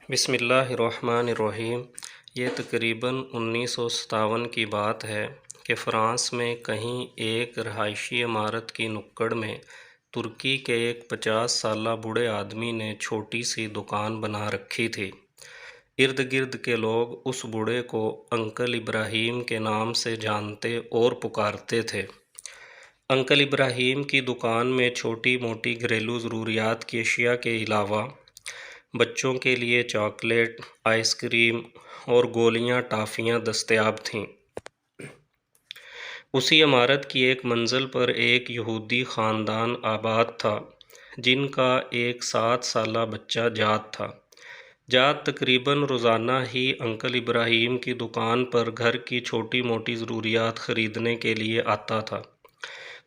بسم اللہ الرحمن الرحیم۔ یہ تقریباً 1957 کی بات ہے کہ فرانس میں کہیں ایک رہائشی عمارت کی نکڑ میں ترکی کے ایک 50 سالہ بوڑھے آدمی نے چھوٹی سی دکان بنا رکھی تھی۔ ارد گرد کے لوگ اس بوڑھے کو انکل ابراہیم کے نام سے جانتے اور پکارتے تھے۔ انکل ابراہیم کی دکان میں چھوٹی موٹی گھریلو ضروریات کی اشیاء کے علاوہ بچوں کے لیے چاکلیٹ، آئس کریم اور گولیاں ٹافیاں دستیاب تھیں۔ اسی عمارت کی ایک منزل پر ایک یہودی خاندان آباد تھا جن کا ایک 7 سالہ بچہ جاد تھا۔ جاد تقریباً روزانہ ہی انکل ابراہیم کی دکان پر گھر کی چھوٹی موٹی ضروریات خریدنے کے لیے آتا تھا۔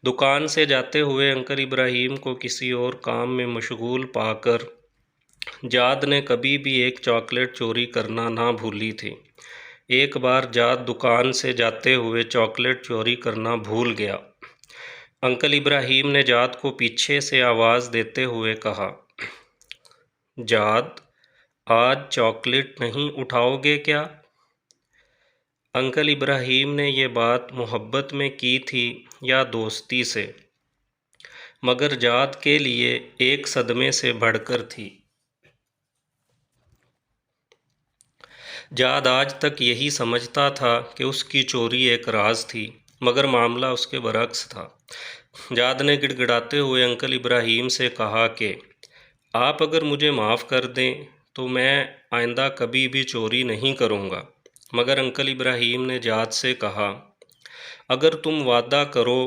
دکان سے جاتے ہوئے انکل ابراہیم کو کسی اور کام میں مشغول پا کر جاد نے کبھی بھی ایک چاکلیٹ چوری کرنا نہ بھولی تھی۔ ایک بار جاد دکان سے جاتے ہوئے چاکلیٹ چوری کرنا بھول گیا۔ انکل ابراہیم نے جاد کو پیچھے سے آواز دیتے ہوئے کہا، جاد، آج چاکلیٹ نہیں اٹھاؤ گے کیا؟ انکل ابراہیم نے یہ بات محبت میں کی تھی یا دوستی سے، مگر جاد کے لیے ایک صدمے سے بڑھ کر تھی۔ جاد آج تک یہی سمجھتا تھا کہ اس کی چوری ایک راز تھی، مگر معاملہ اس کے برعکس تھا۔ جاد نے گڑ گڑاتے ہوئے انکل ابراہیم سے کہا کہ آپ اگر مجھے معاف کر دیں تو میں آئندہ کبھی بھی چوری نہیں کروں گا۔ مگر انکل ابراہیم نے جاد سے کہا، اگر تم وعدہ کرو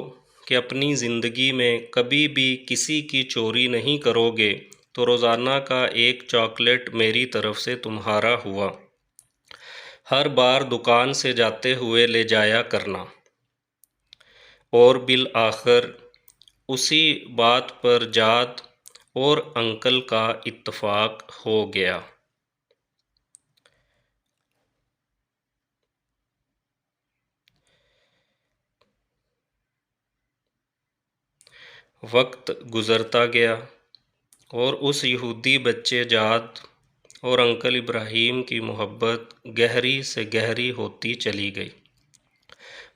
کہ اپنی زندگی میں کبھی بھی کسی کی چوری نہیں کرو گے تو روزانہ کا ایک چاکلیٹ میری طرف سے تمہارا ہوا، ہر بار دکان سے جاتے ہوئے لے جایا کرنا۔ اور بالآخر اسی بات پر جاد اور انکل کا اتفاق ہو گیا۔ وقت گزرتا گیا اور اس یہودی بچے جاد اور انکل ابراہیم کی محبت گہری سے گہری ہوتی چلی گئی،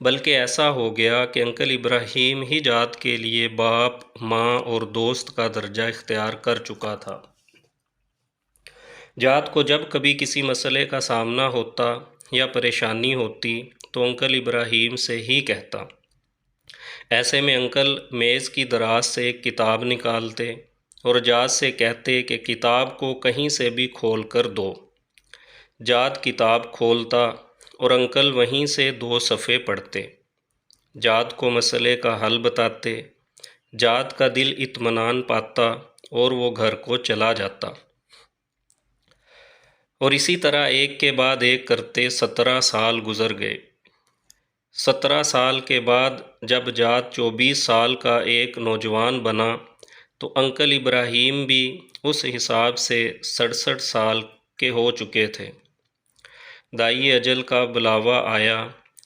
بلکہ ایسا ہو گیا کہ انکل ابراہیم ہی جاد کے لیے باپ، ماں اور دوست کا درجہ اختیار کر چکا تھا۔ جاد کو جب کبھی کسی مسئلے کا سامنا ہوتا یا پریشانی ہوتی تو انکل ابراہیم سے ہی کہتا۔ ایسے میں انکل میز کی دراز سے ایک کتاب نکالتے اور جاد سے کہتے کہ کتاب کو کہیں سے بھی کھول کر دو۔ جاد کتاب کھولتا اور انکل وہیں سے 2 صفحے پڑھتے، جاد کو مسئلے کا حل بتاتے۔ جاد کا دل اطمینان پاتا اور وہ گھر کو چلا جاتا۔ اور اسی طرح ایک کے بعد ایک کرتے 17 سال گزر گئے۔ 17 سال کے بعد جب جاد 24 سال کا ایک نوجوان بنا تو انکل ابراہیم بھی اس حساب سے 67 سال کے ہو چکے تھے۔ دائی اجل کا بلاوا آیا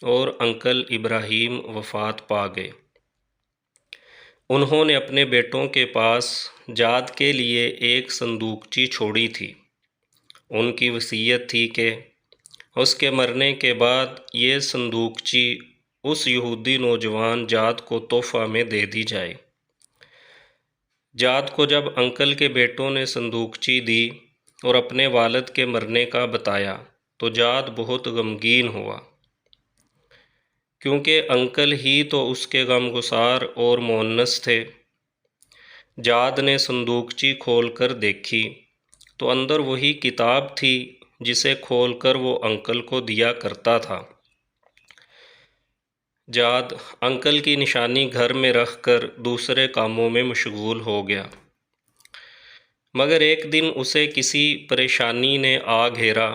اور انکل ابراہیم وفات پا گئے۔ انہوں نے اپنے بیٹوں کے پاس جاد کے لیے ایک صندوقچی چھوڑی تھی۔ ان کی وصیت تھی کہ اس کے مرنے کے بعد یہ صندوقچی اس یہودی نوجوان جاد کو تحفہ میں دے دی جائے۔ جاد کو جب انکل کے بیٹوں نے صندوقچی دی اور اپنے والد کے مرنے کا بتایا تو جاد بہت غمگین ہوا، کیونکہ انکل ہی تو اس کے غمگسار اور مونس تھے۔ جاد نے صندوقچی کھول کر دیکھی تو اندر وہی کتاب تھی جسے کھول کر وہ انکل کو دیا کرتا تھا۔ جاد انکل کی نشانی گھر میں رکھ کر دوسرے کاموں میں مشغول ہو گیا، مگر ایک دن اسے کسی پریشانی نے آ گھیرا۔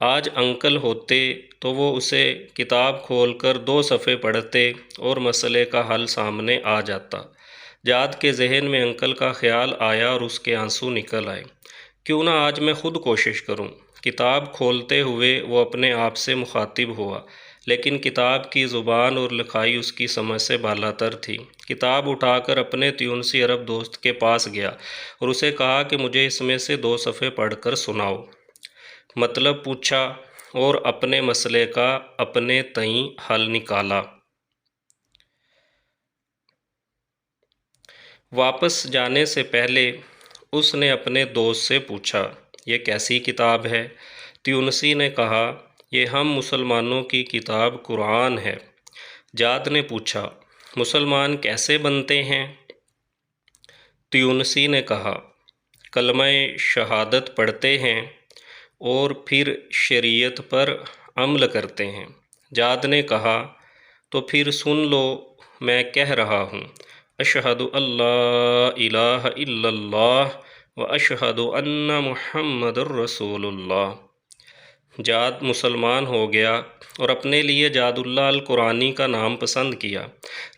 آج انکل ہوتے تو وہ اسے کتاب کھول کر 2 صفحے پڑھتے اور مسئلے کا حل سامنے آ جاتا۔ جاد کے ذہن میں انکل کا خیال آیا اور اس کے آنسو نکل آئے۔ کیوں نہ آج میں خود کوشش کروں؟ کتاب کھولتے ہوئے وہ اپنے آپ سے مخاطب ہوا، لیکن کتاب کی زبان اور لکھائی اس کی سمجھ سے بالا تر تھی۔ کتاب اٹھا کر اپنے تیونسی عرب دوست کے پاس گیا اور اسے کہا کہ مجھے اس میں سے 2 صفحے پڑھ کر سناؤ۔ مطلب پوچھا اور اپنے مسئلے کا اپنے تئیں حل نکالا۔ واپس جانے سے پہلے اس نے اپنے دوست سے پوچھا، یہ کیسی کتاب ہے؟ تیونسی نے کہا، یہ ہم مسلمانوں کی کتاب قرآن ہے۔ جاد نے پوچھا، مسلمان کیسے بنتے ہیں؟ تیونسی نے کہا، کلمہ شہادت پڑھتے ہیں اور پھر شریعت پر عمل کرتے ہیں۔ جاد نے کہا، تو پھر سن لو، میں کہہ رہا ہوں، اشہد اللہ الہ الا اللہ و اشہد ان محمد الرسول اللہ۔ جاد مسلمان ہو گیا اور اپنے لیے جاد اللہ القرآنی کا نام پسند کیا۔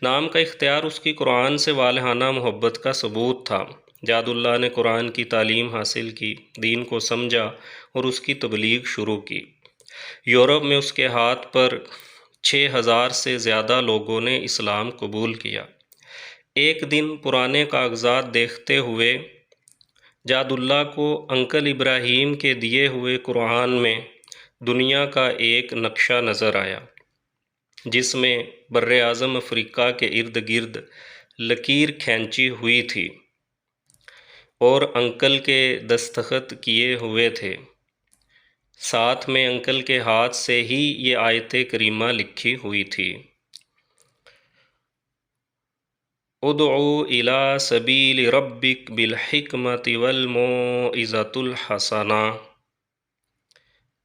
نام کا اختیار اس کی قرآن سے والہانہ محبت کا ثبوت تھا۔ جاد اللہ نے قرآن کی تعلیم حاصل کی، دین کو سمجھا اور اس کی تبلیغ شروع کی۔ یورپ میں اس کے ہاتھ پر 6000 سے زیادہ لوگوں نے اسلام قبول کیا۔ ایک دن پرانے کاغذات دیکھتے ہوئے جاد اللہ کو انکل ابراہیم کے دیے ہوئے قرآن میں دنیا کا ایک نقشہ نظر آیا، جس میں بر اعظم افریقہ کے ارد گرد لکیر کھینچی ہوئی تھی اور انکل کے دستخط کیے ہوئے تھے۔ ساتھ میں انکل کے ہاتھ سے ہی یہ آیت کریمہ لکھی ہوئی تھی، ادعو الی سبیل ربک بالحکمۃ والموعظۃ الحسنہ۔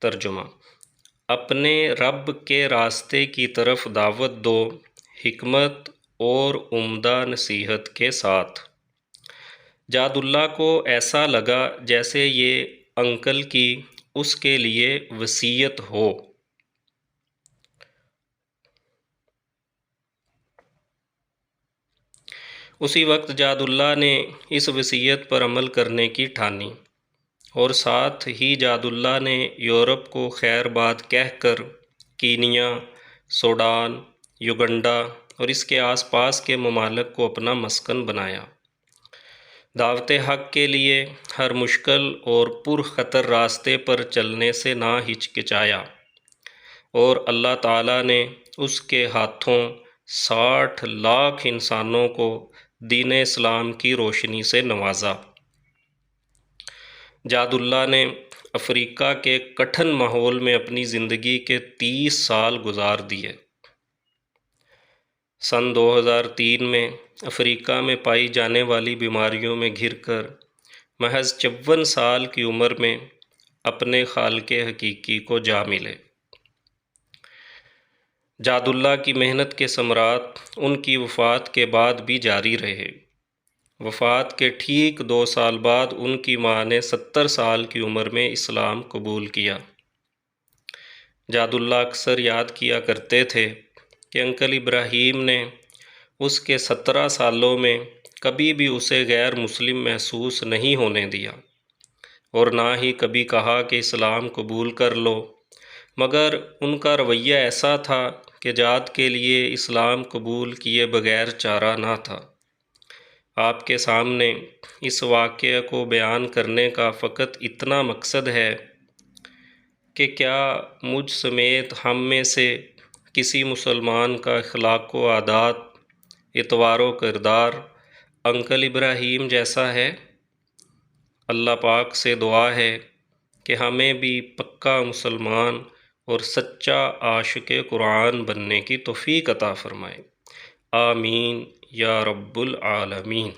ترجمہ، اپنے رب کے راستے کی طرف دعوت دو، حکمت اور عمدہ نصیحت کے ساتھ۔ جاد اللہ کو ایسا لگا جیسے یہ انکل کی اس کے لیے وصیت ہو۔ اسی وقت جاد اللہ نے اس وصیت پر عمل کرنے کی ٹھانی اور ساتھ ہی جاد اللہ نے یورپ کو خیر باد کہہ کر کینیا، سوڈان، یوگنڈا اور اس کے آس پاس کے ممالک کو اپنا مسکن بنایا۔ دعوت حق کے لیے ہر مشکل اور پرخطر راستے پر چلنے سے نہ ہچکچایا اور اللہ تعالیٰ نے اس کے ہاتھوں 60 لاکھ انسانوں کو دین اسلام کی روشنی سے نوازا۔ جاد اللہ نے افریقہ کے کٹھن ماحول میں اپنی زندگی کے 30 سال گزار دیے۔ سن 2003 میں افریقہ میں پائی جانے والی بیماریوں میں گھر کر محض 54 سال کی عمر میں اپنے خالق حقیقی کو جا ملے۔ جاد اللہ کی محنت کے ثمرات ان کی وفات کے بعد بھی جاری رہے۔ وفات کے ٹھیک 2 سال بعد ان کی ماں نے 70 سال کی عمر میں اسلام قبول کیا۔ جاد اللہ اکثر یاد کیا کرتے تھے کہ انکل ابراہیم نے اس کے 17 سالوں میں کبھی بھی اسے غیر مسلم محسوس نہیں ہونے دیا اور نہ ہی کبھی کہا کہ اسلام قبول کر لو، مگر ان کا رویہ ایسا تھا کہ جاد کے لیے اسلام قبول کیے بغیر چارہ نہ تھا۔ آپ کے سامنے اس واقعے کو بیان کرنے کا فقط اتنا مقصد ہے کہ کیا مجھ سمیت ہم میں سے کسی مسلمان کا اخلاق و عادات، اطوار و کردار انکل ابراہیم جیسا ہے؟ اللہ پاک سے دعا ہے کہ ہمیں بھی پکا مسلمان اور سچا عاشق قرآن بننے کی توفیق عطا فرمائے۔ آمین یا رب العالمین۔